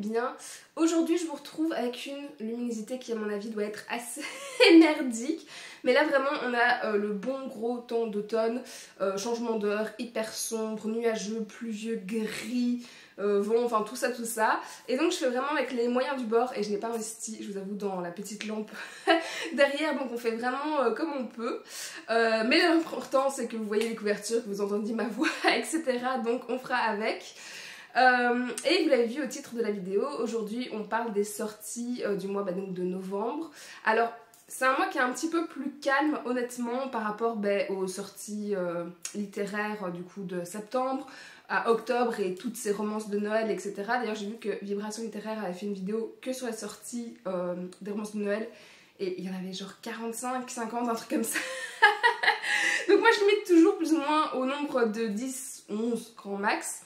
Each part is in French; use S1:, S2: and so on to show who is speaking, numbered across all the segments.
S1: bien. Aujourd'hui je vous retrouve avec une luminosité qui à mon avis doit être assez merdique. Mais là vraiment on a le bon gros temps d'automne, changement d'heure, hyper sombre, nuageux, pluvieux, gris, vent, enfin tout ça. Et donc je fais vraiment avec les moyens du bord et je n'ai pas investi, je vous avoue, dans la petite lampe derrière. Donc on fait vraiment comme on peut. Mais l'important c'est que vous voyez les couvertures, que vous entendiez ma voix, etc. Donc on fera avec. Et vous l'avez vu au titre de la vidéo, aujourd'hui on parle des sorties du mois donc de novembre. Alors c'est un mois qui est un petit peu plus calme honnêtement par rapport aux sorties littéraires du coup de septembre à octobre et toutes ces romances de Noël, etc. D'ailleurs j'ai vu que Vibration Littéraire avait fait une vidéo que sur les sorties des romances de Noël et il y en avait genre 45, 50, un truc comme ça. Donc moi je limite toujours plus ou moins au nombre de 10, 11 grand max.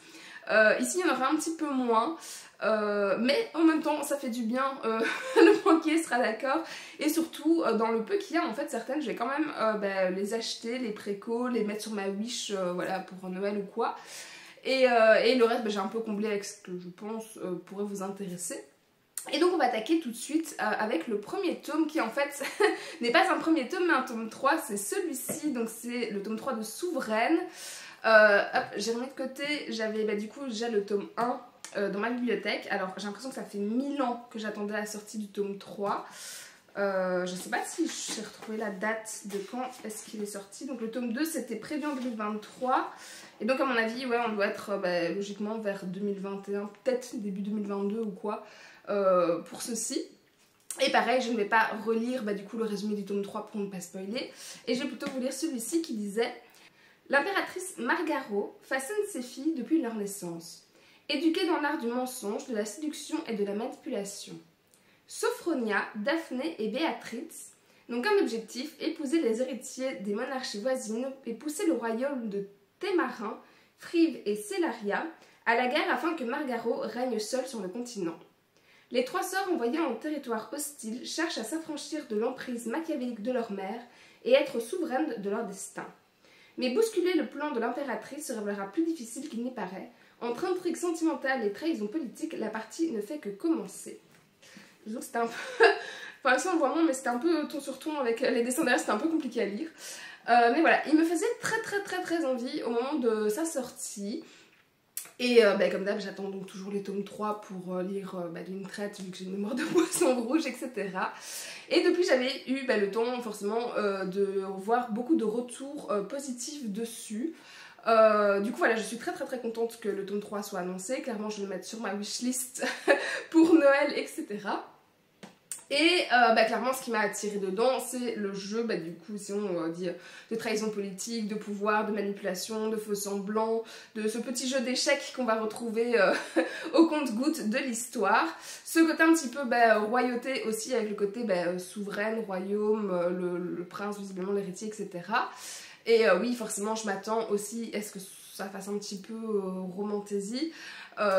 S1: Ici il y en aura un petit peu moins, mais en même temps ça fait du bien, le banquier sera d'accord. Et surtout dans le peu qu'il y a en fait certaines je vais quand même les acheter, les préco, les mettre sur ma wish voilà, pour Noël ou quoi. Et le reste j'ai un peu comblé avec ce que je pense pourrait vous intéresser. Et donc on va attaquer tout de suite avec le premier tome qui en fait n'est pas un premier tome mais un tome 3, c'est celui-ci, donc c'est le tome 3 de Souveraine. Hop, j'ai remis de côté, j'avais du coup déjà le tome 1 dans ma bibliothèque. Alors j'ai l'impression que ça fait 1000 ans que j'attendais la sortie du tome 3. Je sais pas si j'ai retrouvé la date de quand est-ce qu'il est sorti. Donc le tome 2 c'était prévu en 2023. Et donc à mon avis ouais on doit être logiquement vers 2021, peut-être début 2022 ou quoi pour ceci. Et pareil, je ne vais pas relire du coup le résumé du tome 3 pour ne pas spoiler. Et je vais plutôt vous lire celui-ci qui disait: l'impératrice Margaro façonne ses filles depuis leur naissance, éduquées dans l'art du mensonge, de la séduction et de la manipulation. Sophronia, Daphné et Béatrix n'ont qu'un objectif, épouser les héritiers des monarchies voisines et pousser le royaume de Témarin, Frive et Célaria à la guerre afin que Margaro règne seule sur le continent. Les trois sœurs envoyées en territoire hostile cherchent à s'affranchir de l'emprise machiavélique de leur mère et être souveraines de leur destin. Mais bousculer le plan de l'impératrice se révélera plus difficile qu'il n'y paraît. Entre intrigue sentimentale et trahison politique, la partie ne fait que commencer. Je trouve que c'était un peu... enfin, ça on voit moins, mais c'était un peu ton sur ton avec les dessins derrière, c'était un peu compliqué à lire. Mais voilà, il me faisait très envie au moment de sa sortie. Et comme d'hab, j'attends donc toujours les tomes 3 pour lire d'une traite, vu que j'ai une mémoire de poisson rouge, etc. Et depuis, j'avais eu le temps, forcément, de voir beaucoup de retours positifs dessus. Du coup, voilà, je suis très contente que le tome 3 soit annoncé. Clairement, je vais le mettre sur ma wishlist pour Noël, etc. Et clairement ce qui m'a attirée dedans c'est le jeu du coup si on dit de trahison politique, de pouvoir, de manipulation, de faux semblants, de ce petit jeu d'échecs qu'on va retrouver au compte-gouttes de l'histoire. Ce côté un petit peu royauté aussi avec le côté souveraine, royaume, le prince visiblement l'héritier, etc. Et oui forcément je m'attends aussi à ce que ça fasse un petit peu romantasy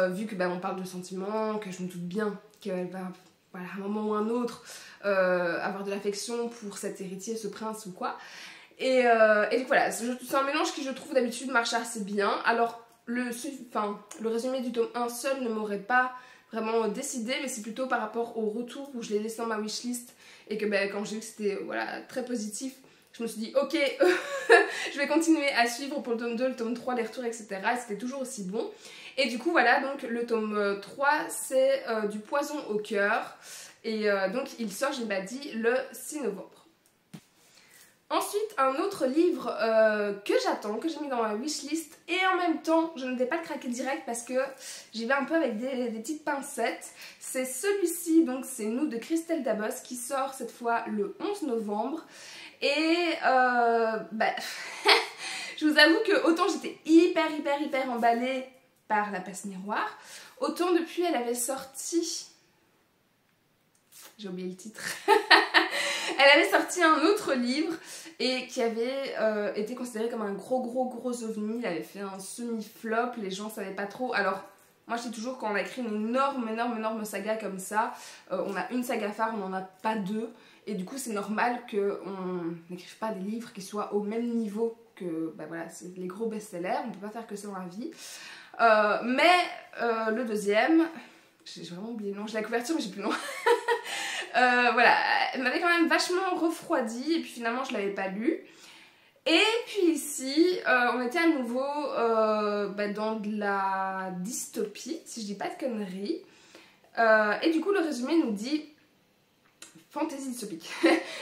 S1: vu que on parle de sentiments, que je me doute bien qu'elle va... voilà, à un moment ou un autre, avoir de l'affection pour cet héritier, ce prince ou quoi. Et donc voilà, c'est un mélange qui je trouve d'habitude marche assez bien. Alors le résumé du tome 1 seul ne m'aurait pas vraiment décidé, mais c'est plutôt par rapport au retour où je l'ai laissé dans ma wishlist et que quand j'ai vu que c'était très positif, je me suis dit ok, je vais continuer à suivre pour le tome 2, le tome 3, les retours, etc. Et c'était toujours aussi bon. Et du coup voilà, donc le tome 3 c'est du poison au cœur. Et donc il sort, je l'ai dit, le 6 novembre. Ensuite, un autre livre que j'attends, que j'ai mis dans ma wishlist, et en même temps, je ne vais pas le craquer direct parce que j'y vais un peu avec des petites pincettes. C'est celui-ci, donc c'est Nous de Christelle Dabos, qui sort cette fois le 11 novembre. Et je vous avoue que autant j'étais hyper emballée par La Passe Miroir, autant depuis elle avait sorti... j'ai oublié le titre. Elle avait sorti un autre livre et qui avait été considéré comme un gros ovni. Il avait fait un semi-flop, les gens savaient pas trop. Alors moi je dis toujours quand on a écrit une énorme saga comme ça, on a une saga phare, on n'en a pas deux. Et du coup c'est normal qu'on n'écrive pas des livres qui soient au même niveau que c'est les gros best-sellers, on peut pas faire que ça dans la vie. Mais le deuxième, j'ai vraiment oublié le nom, j'ai la couverture mais j'ai plus le nom. Voilà, elle m'avait quand même vachement refroidi et puis finalement je l'avais pas lu. Et puis ici, on était à nouveau dans de la dystopie, si je dis pas de conneries. Et du coup, le résumé nous dit fantasy dystopique.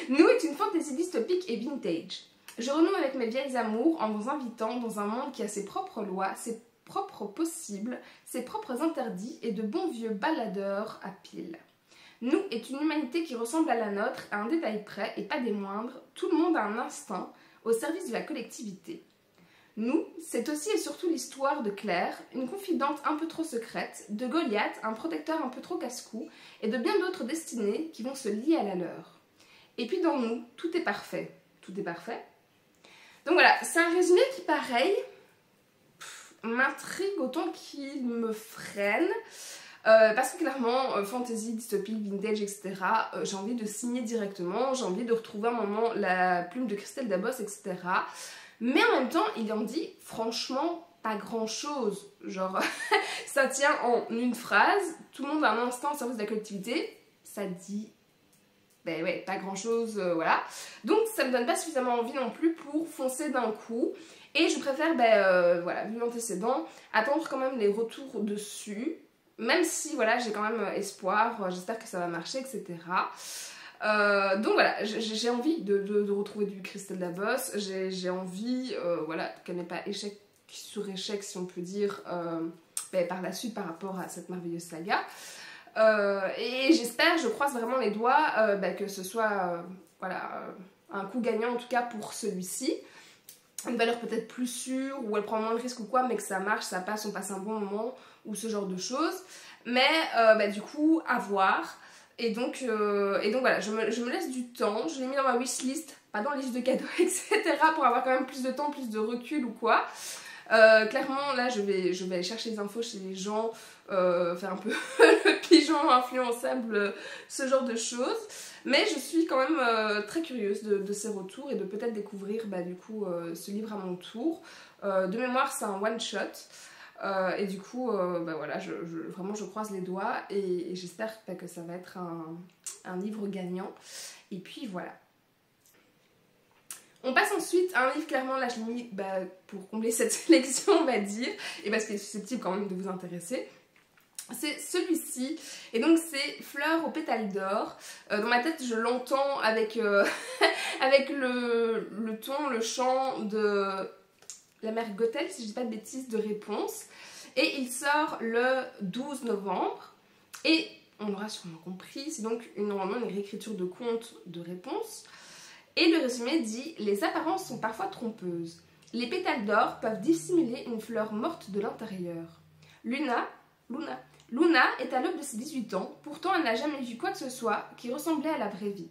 S1: Nous est une fantasy dystopique et vintage. Je renoue avec mes vieilles amours en vous invitant dans un monde qui a ses propres lois, ses propres possibles, ses propres interdits et de bons vieux baladeurs à piles. Nous est une humanité qui ressemble à la nôtre à un détail près et pas des moindres. Tout le monde a un instinct au service de la collectivité. Nous, c'est aussi et surtout l'histoire de Claire, une confidente un peu trop secrète, de Goliath, un protecteur un peu trop casse-cou, et de bien d'autres destinées qui vont se lier à la leur. Et puis dans nous, tout est parfait. Tout est parfait. Donc voilà, c'est un résumé qui, pareil, m'intrigue autant qu'il me freine. Parce que clairement, fantasy, dystopique, vintage, etc., j'ai envie de signer directement, j'ai envie de retrouver un moment la plume de Christelle Dabos, etc. Mais en même temps, il en dit franchement pas grand chose. Genre, ça tient en une phrase, tout le monde a un instant au service de la collectivité, ça dit, ben ouais, pas grand chose, voilà. Donc ça me donne pas suffisamment envie non plus pour foncer d'un coup. Et je préfère, voilà, vu l'antécédent, attendre quand même les retours dessus. Même si, voilà, j'ai quand même espoir, j'espère que ça va marcher, etc. Donc voilà, j'ai envie de retrouver du Christelle Dabos, j'ai envie, voilà, qu'elle n'ait pas échec sur échec, si on peut dire, par la suite par rapport à cette merveilleuse saga. Et j'espère, je croise vraiment les doigts, que ce soit, voilà, un coup gagnant en tout cas pour celui-ci. Une valeur peut-être plus sûre, où elle prend moins de risques ou quoi, mais que ça marche, ça passe, on passe un bon moment, ou ce genre de choses. Mais du coup, à voir. Et donc voilà, je me laisse du temps, je l'ai mis dans ma wishlist, pas dans la liste de cadeaux, etc. pour avoir quand même plus de temps, plus de recul ou quoi. Clairement, là, je vais aller chercher les infos chez les gens, faire un peu le pigeon influençable, ce genre de choses. Mais je suis quand même très curieuse de ces retours et de peut-être découvrir du coup ce livre à mon tour. De mémoire, c'est un one-shot. Et du coup, voilà, vraiment je croise les doigts et j'espère que ça va être un livre gagnant. Et puis voilà. On passe ensuite à un livre, clairement, là je l'ai mis pour combler cette sélection, on va dire, et parce qu'il est susceptible quand même de vous intéresser. C'est celui-ci, et donc c'est Fleurs aux pétales d'or. Dans ma tête, je l'entends avec, avec le ton, le chant de la mère Gothel, si je dis pas de bêtises, de Réponse. Et il sort le 12 novembre. Et on l'aura sûrement compris, c'est donc normalement une réécriture de conte de Réponse. Et le résumé dit « Les apparences sont parfois trompeuses. Les pétales d'or peuvent dissimuler une fleur morte de l'intérieur. Luna est à l'aube de ses 18 ans, pourtant elle n'a jamais vu quoi que ce soit qui ressemblait à la vraie vie.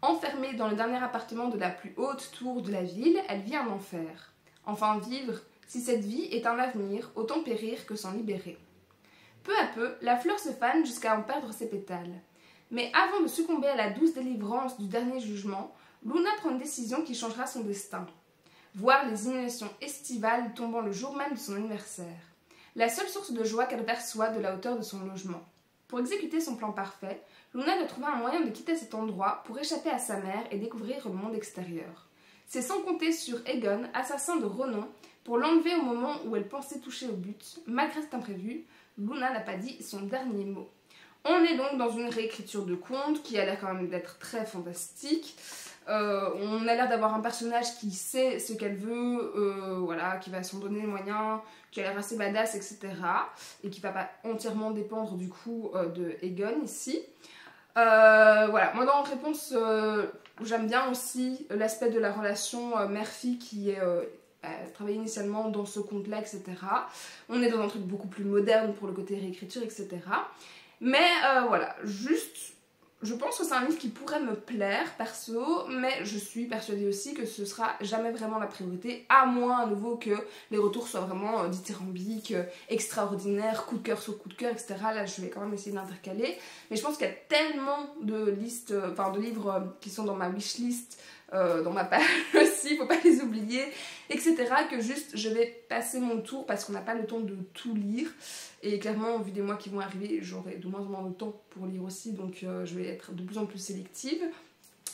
S1: Enfermée dans le dernier appartement de la plus haute tour de la ville, elle vit un enfer. Enfin vivre, si cette vie est un avenir, autant périr que s'en libérer. Peu à peu, la fleur se fane jusqu'à en perdre ses pétales. Mais avant de succomber à la douce délivrance du dernier jugement, Luna prend une décision qui changera son destin. Voir les inondations estivales tombant le jour même de son anniversaire. La seule source de joie qu'elle perçoit de la hauteur de son logement. Pour exécuter son plan parfait, Luna doit trouver un moyen de quitter cet endroit pour échapper à sa mère et découvrir le monde extérieur. C'est sans compter sur Egon, assassin de renom, pour l'enlever au moment où elle pensait toucher au but. Malgré cet imprévu, Luna n'a pas dit son dernier mot. On est donc dans une réécriture de conte qui a l'air quand même d'être très fantastique. On a l'air d'avoir un personnage qui sait ce qu'elle veut, voilà, qui va s'en donner les moyens, qui a l'air assez badass, etc. Et qui va pas entièrement dépendre du coup de Egon ici. Voilà, moi dans Réponse, j'aime bien aussi l'aspect de la relation mère-fille qui est travaillée initialement dans ce conte-là, etc. On est dans un truc beaucoup plus moderne pour le côté réécriture, etc. Mais voilà, juste... Je pense que c'est un livre qui pourrait me plaire, perso, mais je suis persuadée aussi que ce sera jamais vraiment la priorité, à moins à nouveau que les retours soient vraiment dithyrambiques, extraordinaires, coup de cœur sur coup de cœur, etc. Là, je vais quand même essayer d'intercaler. Mais je pense qu'il y a tellement de listes, de livres qui sont dans ma wishlist, dans ma page aussi, faut pas les oublier, etc. Que juste je vais passer mon tour parce qu'on n'a pas le temps de tout lire. Et clairement, vu des mois qui vont arriver, j'aurai de moins en moins de temps pour lire aussi, donc je vais être de plus en plus sélective.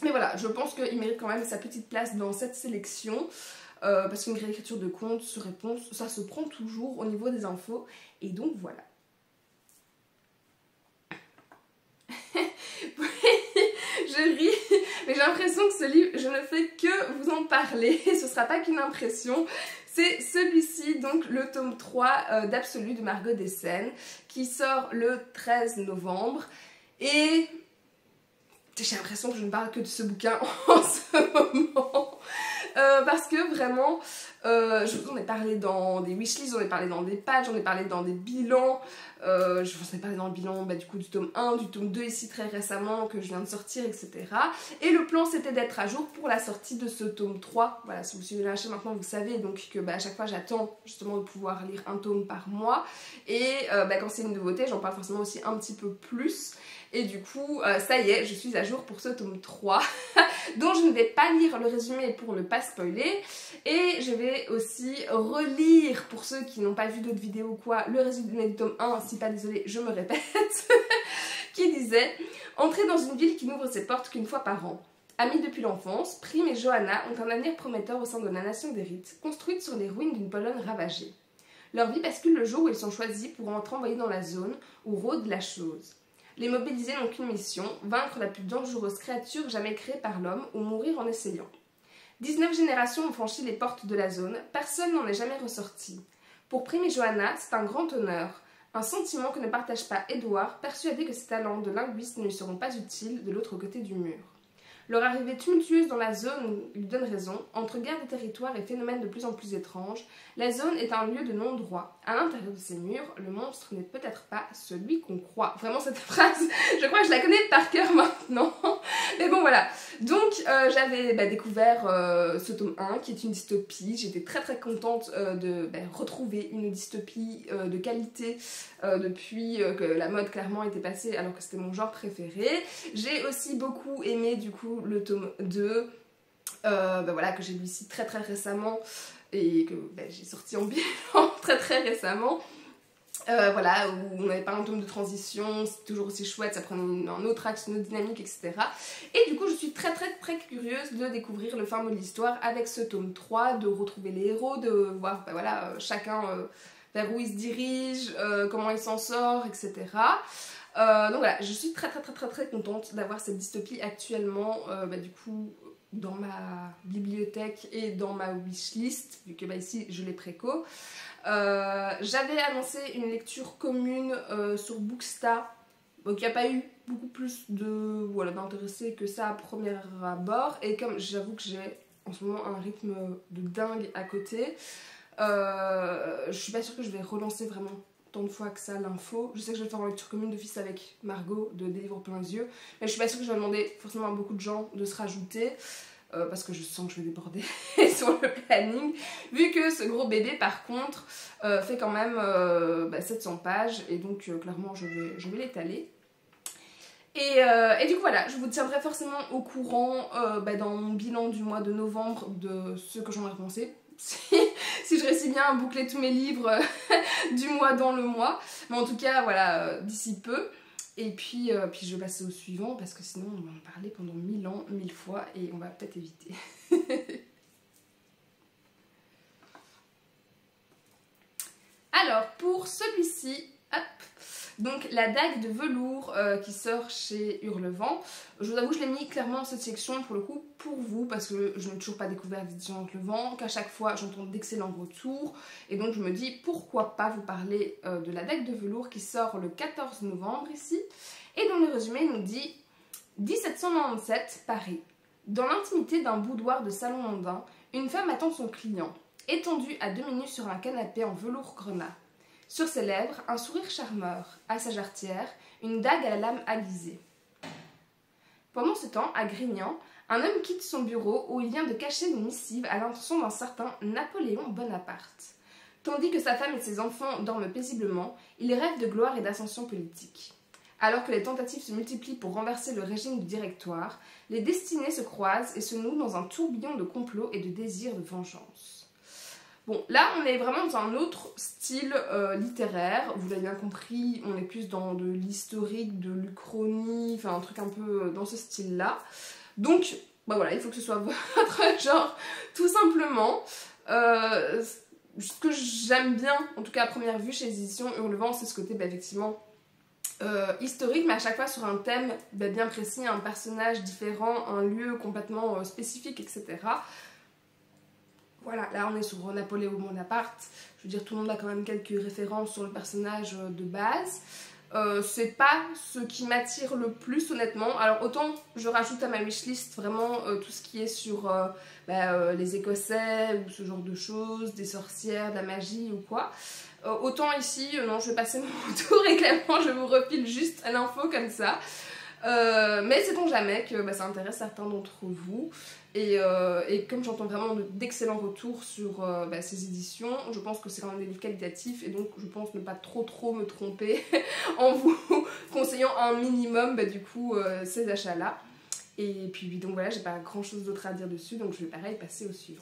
S1: Mais voilà, je pense qu'il mérite quand même sa petite place dans cette sélection. Parce qu'une réécriture de conte, se réponse, ça se prend toujours au niveau des infos. Et donc voilà. Je ris, mais j'ai l'impression que ce livre, je ne fais que vous en parler. Ce ne sera pas qu'une impression. C'est celui-ci, donc le tome 3 d'Absolu de Margot Dessen, qui sort le 13 novembre. Et j'ai l'impression que je ne parle que de ce bouquin en ce moment. Parce que vraiment, je vous en ai parlé dans des wishlists, j'en ai parlé dans des pages, j'en ai parlé dans des bilans. Je vous en ai parlé dans le bilan du coup du tome 1, du tome 2 ici très récemment que je viens de sortir, etc. Et le plan c'était d'être à jour pour la sortie de ce tome 3. Voilà, si vous suivez la chaîne maintenant vous savez donc que à chaque fois j'attends justement de pouvoir lire un tome par mois. Et quand c'est une nouveauté j'en parle forcément aussi un petit peu plus. Et du coup, ça y est, je suis à jour pour ce tome 3, dont je ne vais pas lire le résumé pour ne pas spoiler. Et je vais aussi relire, pour ceux qui n'ont pas vu d'autres vidéos ou quoi, le résumé du tome 1, si pas désolé, je me répète, qui disait « Entrer dans une ville qui n'ouvre ses portes qu'une fois par an. Amis depuis l'enfance, Prime et Johanna ont un avenir prometteur au sein de la nation des Rites, construite sur les ruines d'une Pologne ravagée. Leur vie bascule le jour où ils sont choisis pour être envoyés dans la zone où rôde la chose. Les mobilisés n'ont qu'une mission, vaincre la plus dangereuse créature jamais créée par l'homme ou mourir en essayant. 19 générations ont franchi les portes de la zone, personne n'en est jamais ressorti. Pour Prime et Johanna, c'est un grand honneur, un sentiment que ne partage pas Edouard, persuadé que ses talents de linguiste ne lui seront pas utiles de l'autre côté du mur. Leur arrivée tumultueuse dans la zone lui donne raison, entre guerre des territoires et phénomènes de plus en plus étranges, la zone est un lieu de non-droit. À l'intérieur de ses murs, le monstre n'est peut-être pas celui qu'on croit. Vraiment cette phrase, je crois que je la connais par cœur maintenant. Mais bon voilà, donc j'avais découvert ce tome 1 qui est une dystopie. J'étais très contente de retrouver une dystopie de qualité depuis que la mode clairement était passée alors que c'était mon genre préféré. J'ai aussi beaucoup aimé du coup le tome 2 voilà, que j'ai lu ici très récemment et que j'ai sorti en bilan très récemment. Voilà, où on n'avait pas un tome de transition, c'est toujours aussi chouette, ça prenait un autre axe, une autre dynamique, etc. Et du coup, je suis très curieuse de découvrir le fin mot de l'histoire avec ce tome 3, de retrouver les héros, de voir voilà, chacun vers où il se dirige, comment il s'en sort, etc. Donc voilà, je suis très contente d'avoir cette dystopie actuellement, du coup, dans ma bibliothèque et dans ma wishlist, vu que ici je l'ai préco. J'avais annoncé une lecture commune sur Booksta, donc il n'y a pas eu beaucoup plus d'intéressés que ça à premier abord, et comme j'avoue que j'ai en ce moment un rythme de dingue à côté, je suis pas sûre que je vais relancer vraiment tant de fois que ça l'info. Je sais que je vais faire une lecture commune d'office avec Margot de Des livres plein les yeux, mais je suis pas sûre que je vais demander forcément à beaucoup de gens de se rajouter. Parce que je sens que je vais déborder sur le planning, vu que ce gros bébé par contre fait quand même 700 pages et donc clairement je vais l'étaler. Et du coup voilà, je vous tiendrai forcément au courant dans mon bilan du mois de novembre de ce que j'en ai pensé. Si je réussis bien à boucler tous mes livres du mois dans le mois, mais en tout cas voilà, d'ici peu. Et puis je vais passer au suivant parce que sinon on va en parler pendant 1000 ans, 1000 fois et on va peut-être éviter. Alors pour celui-ci, hop, donc la dague de velours qui sort chez Hurlevent. Je vous avoue je l'ai mis clairement dans cette section pour le coup pour vous parce que je n'ai toujours pas découvert l'édition Hurlevent, qu'à chaque fois j'entends d'excellents retours et donc je me dis pourquoi pas vous parler de la dague de velours qui sort le 14 novembre ici et dont le résumé nous dit 1797 Paris. Dans l'intimité d'un boudoir de salon mondain, une femme attend son client, étendue à demi-nue sur un canapé en velours grenat. Sur ses lèvres, un sourire charmeur, à sa jarretière, une dague à la lame aiguisée. Pendant ce temps, à Grignan, un homme quitte son bureau où il vient de cacher une missive à l'intention d'un certain Napoléon Bonaparte. Tandis que sa femme et ses enfants dorment paisiblement, il rêve de gloire et d'ascension politique. Alors que les tentatives se multiplient pour renverser le régime du directoire, les destinées se croisent et se nouent dans un tourbillon de complots et de désirs de vengeance. Bon, là on est vraiment dans un autre style littéraire, vous l'avez bien compris, on est plus dans de l'historique, de l'uchronie, enfin un truc un peu dans ce style-là. Donc, bah voilà, il faut que ce soit votre genre, tout simplement. Ce que j'aime bien, en tout cas à première vue chez les éditions Hurlevent, c'est ce côté effectivement historique, mais à chaque fois sur un thème bien précis, un personnage différent, un lieu complètement spécifique, etc. Voilà, là on est sur Napoléon Bonaparte, je veux dire tout le monde a quand même quelques références sur le personnage de base. C'est pas ce qui m'attire le plus honnêtement, alors autant je rajoute à ma wishlist vraiment tout ce qui est sur les Écossais ou ce genre de choses, des sorcières, de la magie ou quoi. Autant ici, non, je vais passer mon tour et clairement je vous refile juste l'info comme ça. Mais sait-on jamais que ça intéresse certains d'entre vous. Et comme j'entends vraiment d'excellents retours sur ces éditions, je pense que c'est quand même des livres qualitatifs et donc je pense ne pas trop me tromper en vous conseillant un minimum du coup ces achats-là. Et puis donc voilà, j'ai pas grand chose d'autre à dire dessus, donc je vais pareil passer au suivant.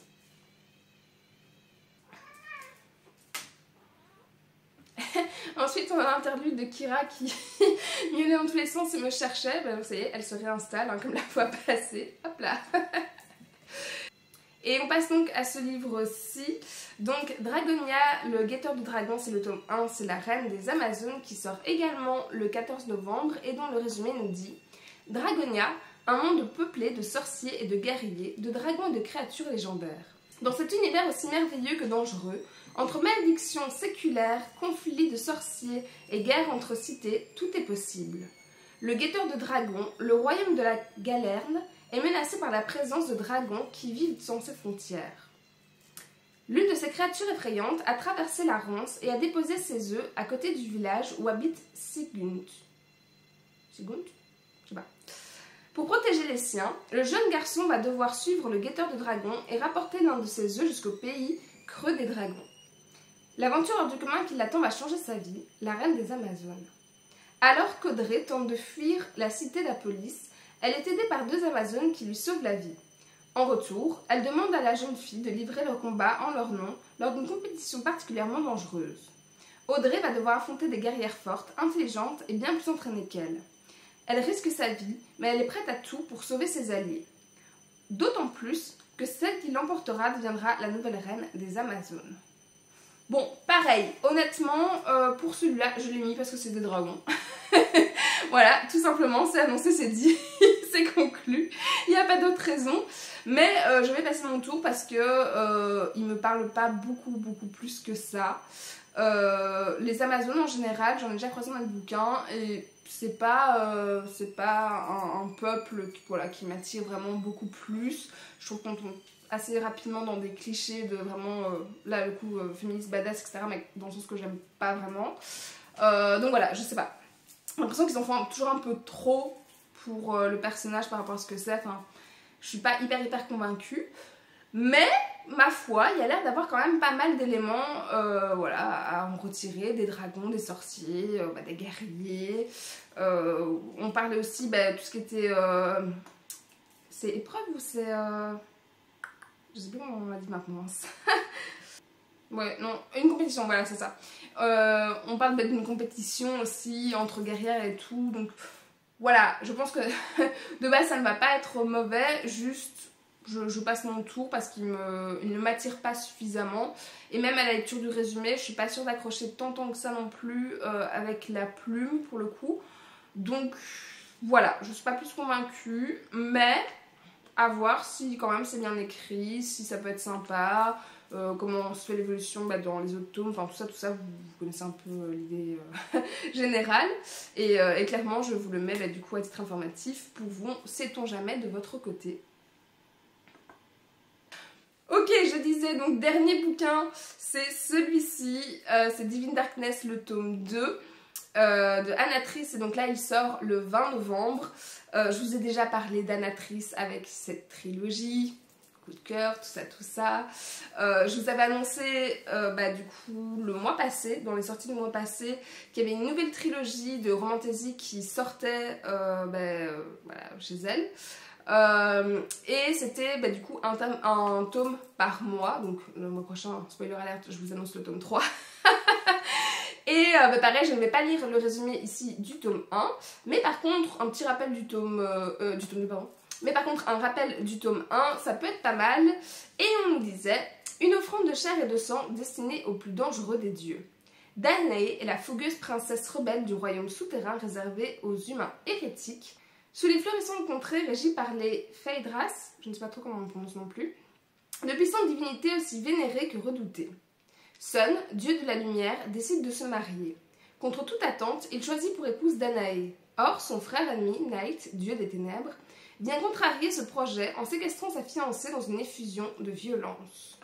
S1: Ensuite, on a l'interlude de Kira qui miaulait dans tous les sens et me cherchait. Vous savez, elle se réinstalle comme la fois passée. Hop là. Et on passe donc à ce livre-ci. Donc Dragonia, le guetteur de dragons, c'est le tome 1, c'est la reine des Amazones qui sort également le 14 novembre et dont le résumé nous dit: Dragonia, un monde peuplé de sorciers et de guerriers, de dragons et de créatures légendaires. Dans cet univers aussi merveilleux que dangereux, entre malédictions séculaires, conflits de sorciers et guerres entre cités, tout est possible. Le guetteur de dragons, le royaume de la Galerne, est menacé par la présence de dragons qui vivent dans ses frontières. L'une de ces créatures effrayantes a traversé la Ronce et a déposé ses œufs à côté du village où habite Sigund. Sigund ? Je sais pas. Pour protéger les siens, le jeune garçon va devoir suivre le guetteur de dragons et rapporter l'un de ses œufs jusqu'au pays creux des dragons. L'aventure hors du commun qui l'attend va changer sa vie, la reine des Amazones. Alors qu'Audrey tente de fuir la cité d'Apolis, elle est aidée par 2 Amazones qui lui sauvent la vie. En retour, elle demande à la jeune fille de livrer leur combat en leur nom lors d'une compétition particulièrement dangereuse. Audrey va devoir affronter des guerrières fortes, intelligentes et bien plus entraînées qu'elle. Elle risque sa vie, mais elle est prête à tout pour sauver ses alliés. D'autant plus que celle qui l'emportera deviendra la nouvelle reine des Amazones. Bon, pareil, honnêtement, pour celui-là, je l'ai mis parce que c'est des dragons. Voilà, tout simplement, c'est annoncé, c'est dit, c'est conclu. Il n'y a pas d'autre raison. Mais je vais passer mon tour parce que il me parle pas beaucoup plus que ça. Les Amazones en général, j'en ai déjà croisé dans les bouquins et c'est pas un peuple qui m'attire vraiment beaucoup plus. Je trouve qu'on tombe assez rapidement dans des clichés de vraiment, là le coup féministe badass, etc. mais dans le sens que j'aime pas vraiment. Donc voilà, je sais pas. J'ai l'impression qu'ils en font toujours un peu trop pour le personnage par rapport à ce que c'est. Enfin, je suis pas hyper convaincue. Mais, ma foi, il y a l'air d'avoir quand même pas mal d'éléments à en retirer. Des dragons, des sorciers, des guerriers. On parlait aussi tout ce qui était... c'est épreuve ou c'est... Je sais plus comment on l'a dit maintenant. Ouais, non, une compétition, voilà, c'est ça. On parle d'une compétition aussi entre guerrières et tout. Donc, voilà, je pense que de base, ça ne va pas être mauvais. Juste... Je passe mon tour parce qu'il ne m'attire pas suffisamment. Et même à la lecture du résumé, je suis pas sûre d'accrocher tant que ça non plus avec la plume pour le coup. Donc voilà, je suis pas plus convaincue. Mais à voir si quand même c'est bien écrit, si ça peut être sympa. Comment se fait l'évolution dans les autres tomes. Enfin tout ça vous connaissez un peu l'idée générale. Et clairement je vous le mets du coup à titre informatif pour vous, sait-on jamais, de votre côté. Ok, je disais donc dernier bouquin, c'est celui-ci, c'est Divine Darkness, le tome 2 de Anatrice, et donc là il sort le 20 novembre. Je vous ai déjà parlé d'Anatrice avec cette trilogie coup de cœur, tout ça, tout ça. Je vous avais annoncé du coup le mois passé, dans les sorties du mois passé, qu'il y avait une nouvelle trilogie de Romantaisie qui sortait voilà, chez elle. Et c'était du coup un tome par mois, donc le mois prochain, spoiler alert, je vous annonce le tome 3. Et pareil, je ne vais pas lire le résumé ici du tome 1, mais par contre, un petit rappel du tome 2, pardon. Mais par contre, un rappel du tome 1, ça peut être pas mal. Et on nous disait, une offrande de chair et de sang destinée aux plus dangereux des dieux. Danae est la fougueuse princesse rebelle du royaume souterrain réservé aux humains hérétiques, sous les florissantes contrées régies par les Phaedras, je ne sais pas trop comment on prononce non plus, de puissantes divinités aussi vénérées que redoutées. Sun, dieu de la lumière, décide de se marier. Contre toute attente, il choisit pour épouse Danae. Or, son frère ennemi, Night, dieu des ténèbres, vient contrarier ce projet en séquestrant sa fiancée dans une effusion de violence.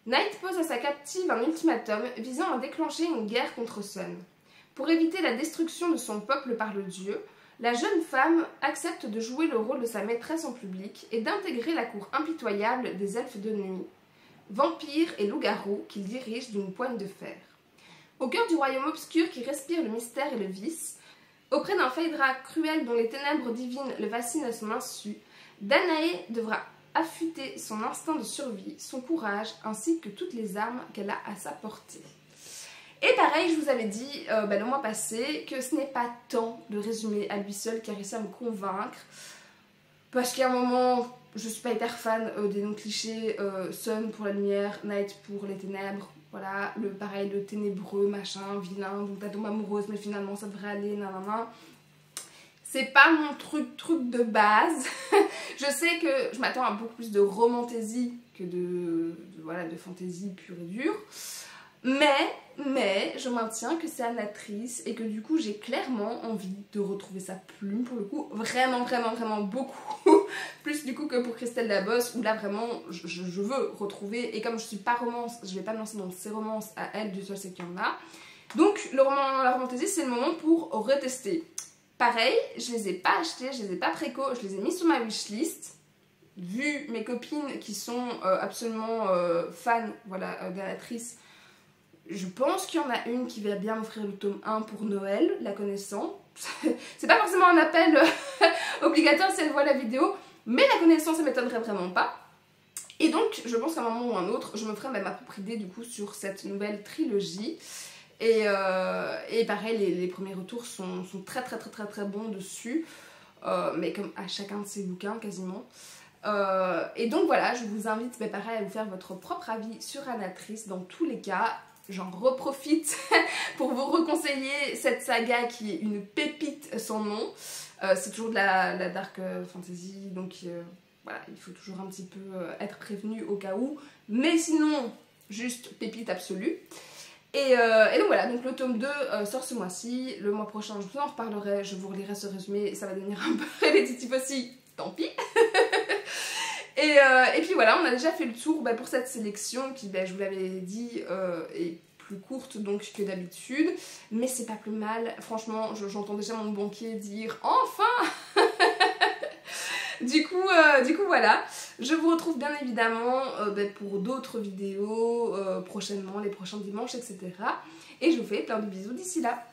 S1: Night pose à sa captive un ultimatum visant à déclencher une guerre contre Sun. Pour éviter la destruction de son peuple par le dieu, la jeune femme accepte de jouer le rôle de sa maîtresse en public et d'intégrer la cour impitoyable des elfes de nuit, vampires et loups-garous qu'il dirige d'une poigne de fer. Au cœur du royaume obscur qui respire le mystère et le vice, auprès d'un Phaedra cruel dont les ténèbres divines le fascinent à son insu, Danae devra affûter son instinct de survie, son courage, ainsi que toutes les armes qu'elle a à sa portée. Et pareil, je vous avais dit le mois passé que ce n'est pas tant le résumé à lui seul qui a réussi à me convaincre, parce qu'à un moment, je suis pas hyper fan des noms clichés, Sun pour la lumière, Night pour les ténèbres, voilà, pareil, le ténébreux, machin, vilain, donc ta tombe amoureuse, mais finalement ça devrait aller, nanana. C'est pas mon truc de base. Je sais que je m'attends à beaucoup plus de romantaisie que de fantaisie pure et dure. Mais je maintiens que c'est Anatrice et que du coup j'ai clairement envie de retrouver sa plume pour le coup, vraiment beaucoup plus du coup que pour Christelle Dabos où là vraiment je veux retrouver, et comme je suis pas romance, je vais pas me lancer dans ses romances à elle du seul c'est qu'il y en a, donc la romantaisie c'est le moment pour retester. Pareil, je les ai pas achetés, je les ai pas préco, je les ai mis sur ma wishlist. Vu mes copines qui sont absolument fans d'Anatrice, je pense qu'il y en a une qui va bien m'offrir le tome 1 pour Noël, la connaissant. C'est pas forcément un appel obligatoire si elle voit la vidéo, mais la connaissant, ça m'étonnerait vraiment pas. Et donc, je pense qu'à un moment ou un autre, je me ferai ma propre idée du coup sur cette nouvelle trilogie. Et pareil, les premiers retours sont très bons dessus, mais comme à chacun de ces bouquins quasiment. Et donc voilà, je vous invite pareil à vous faire votre propre avis sur Anatrice dans tous les cas. J'en reprofite pour vous reconseiller cette saga qui est une pépite sans nom. C'est toujours de la dark fantasy, donc voilà, il faut toujours un petit peu être prévenu au cas où. Mais sinon, juste pépite absolue. Et donc voilà, donc le tome 2 sort ce mois-ci. Le mois prochain, je vous en reparlerai, je vous relirai ce résumé. Ça va devenir un peu répétitif aussi, tant pis. Et puis voilà, on a déjà fait le tour pour cette sélection qui, je vous l'avais dit, est plus courte donc que d'habitude. Mais c'est pas plus mal. Franchement, j'entends déjà mon banquier dire « Enfin !» Du coup, voilà. Je vous retrouve bien évidemment pour d'autres vidéos prochainement, les prochains dimanches, etc. Et je vous fais plein de bisous d'ici là.